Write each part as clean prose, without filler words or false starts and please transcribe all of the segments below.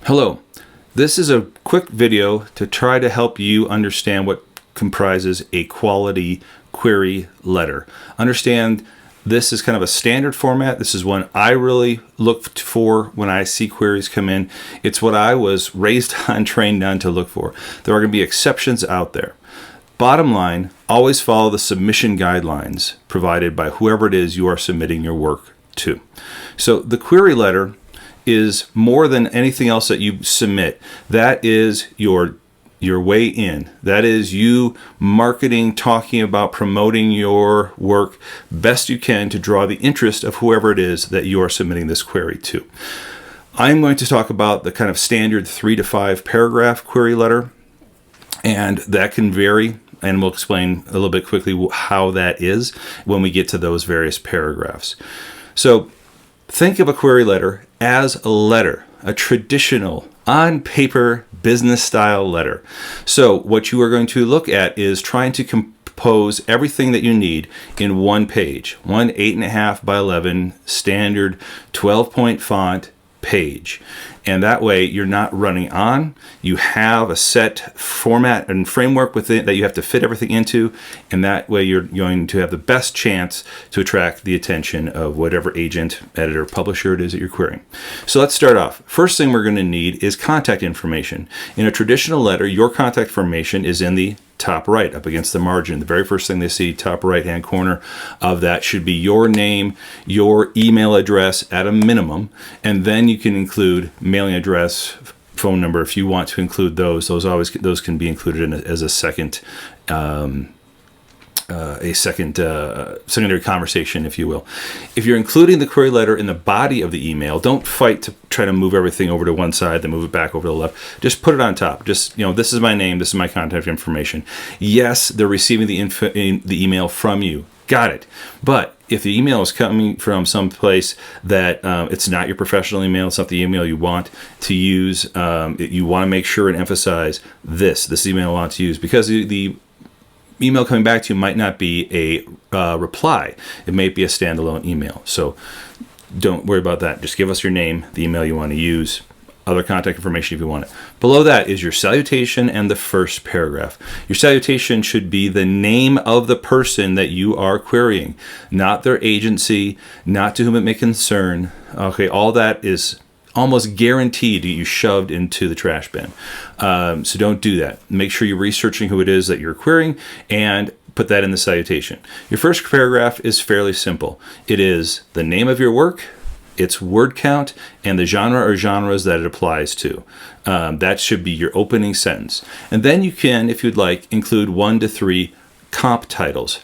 Hello, this is a quick video to try to help you understand what comprises a quality query letter. Understand this is kind of a standard format. This is one I really look for when I see queries come in. It's what I was raised on, trained on to look for. There are going to be exceptions out there. Bottom line, always follow the submission guidelines provided by whoever it is you are submitting your work to. So the query letter is more than anything else that you submit. That is your way in. That is you marketing, talking about, promoting your work best you can to draw the interest of whoever it is that you are submitting this query to. I'm going to talk about the kind of standard 3 to 5 paragraph query letter, and that can vary, and we'll explain a little bit quickly how that is when we get to those various paragraphs. So think of a query letter as a letter, a traditional, on-paper, business-style letter. So what you are going to look at is trying to compose everything that you need in one page, one 8.5 by 11 standard 12-point font page. And that way you're not running on. You have a set format and framework within that you have to fit everything into, and that way you're going to have the best chance to attract the attention of whatever agent, editor, publisher it is that you're querying. So let's start off. First thing we're going to need is contact information. In a traditional letter, your contact information is in the top right, up against the margin. The very first thing they see, top right hand corner of that, should be your name, your email address at a minimum, and then you can include mailing address, phone number if you want to include those. Those can be included as a second secondary conversation, if you will. If you're including the query letter in the body of the email, don't fight to try to move everything over to one side, then move it back over to the left. Just put it on top. Just, this is my name, this is my contact information. Yes, they're receiving the email from you. Got it. But if the email is coming from some place that it's not your professional email, it's not the email you want to use, you want to make sure and emphasize this email I want to use, because the email coming back to you might not be a reply. It may be a standalone email. So don't worry about that. Just give us your name, the email you want to use, other contact information if you want it. Below that is your salutation and the first paragraph. Your salutation should be the name of the person that you are querying, not their agency, not to whom it may concern. Okay, all that is almost guaranteed to you shoved into the trash bin. So don't do that. Make sure you're researching who it is that you're querying and put that in the salutation. Your first paragraph is fairly simple. It is the name of your work, its word count, and the genre or genres that it applies to. That should be your opening sentence. And then you can, if you'd like, include 1 to 3 comp titles.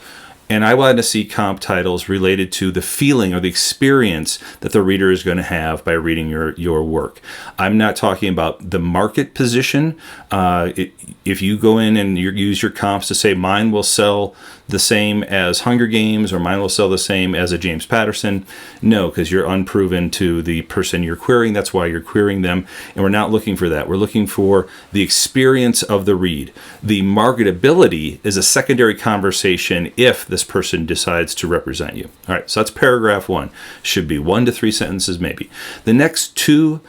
And I wanted to see comp titles related to the feeling or the experience that the reader is going to have by reading your work. I'm not talking about the market position. If you go in and use your comps to say mine will sell the same as Hunger Games or mine will sell the same as a James Patterson, no, because you're unproven to the person you're querying. That's why you're querying them. And we're not looking for that. We're looking for the experience of the read. The marketability is a secondary conversation if this person decides to represent you. All right, so that's paragraph 1. Should be 1 to 3 sentences maybe. The next two,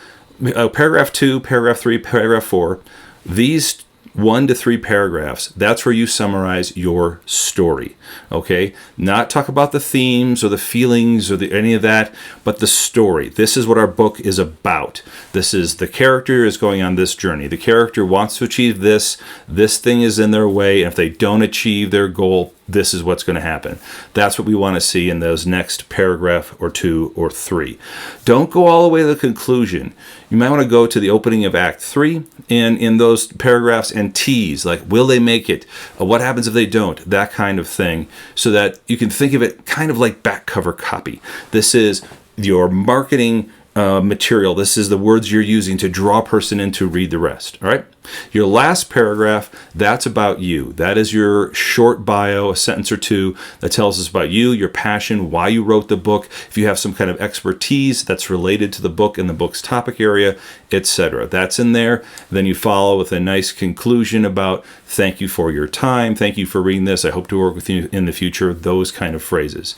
paragraph 2, paragraph 3, paragraph 4, these 1 to 3 paragraphs, that's where you summarize your story, okay? Not talk about the themes or the feelings or any of that, but the story. This is what our book is about. This is the character is going on this journey. The character wants to achieve this. This thing is in their way, and if they don't achieve their goal, this is what's going to happen. That's what we want to see in those next paragraph or 2 or 3. Don't go all the way to the conclusion. You might want to go to the opening of Act 3 and in those paragraphs and tease, like, will they make it? What happens if they don't? That kind of thing, so that you can think of it kind of like back cover copy. This is your marketing material. This is the words you're using to draw a person in to read the rest. All right. Your last paragraph, that's about you. That is your short bio, a sentence or two that tells us about you, your passion, why you wrote the book. If you have some kind of expertise that's related to the book and the book's topic area, etc. That's in there. Then you follow with a nice conclusion about thank you for your time. Thank you for reading this. I hope to work with you in the future. Those kind of phrases.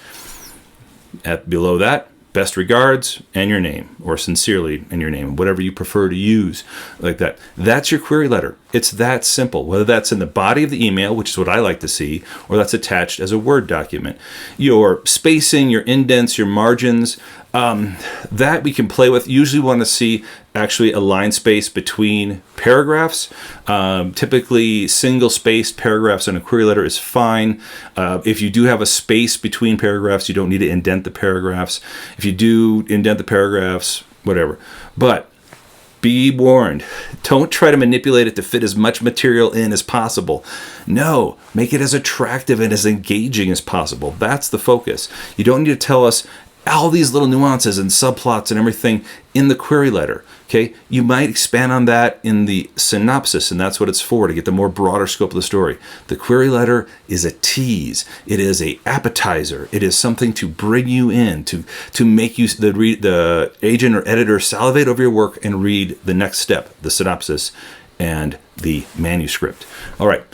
Below that, best regards and your name, or sincerely and your name, whatever you prefer to use like that. That's your query letter. It's that simple, whether that's in the body of the email, which is what I like to see, or that's attached as a Word document. Your spacing, your indents, your margins, that we can play with. Usually want to see actually a line space between paragraphs. Typically single spaced paragraphs in a query letter is fine. If you do have a space between paragraphs, you don't need to indent the paragraphs. If you do indent the paragraphs, whatever. But be warned, don't try to manipulate it to fit as much material in as possible. No, make it as attractive and as engaging as possible. That's the focus. You don't need to tell us all these little nuances and subplots and everything in the query letter. Okay, you might expand on that in the synopsis, and that's what it's for, to get the more broader scope of the story. The query letter is a tease. It is a appetizer. It is something to bring you in, to make you, the agent or editor, salivate over your work and read the next step, the synopsis and the manuscript. All right.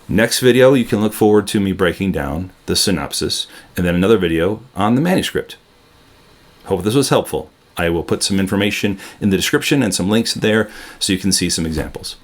Next video, you can look forward to me breaking down the synopsis, and then another video on the manuscript. Hope this was helpful. I will put some information in the description and some links there so you can see some examples.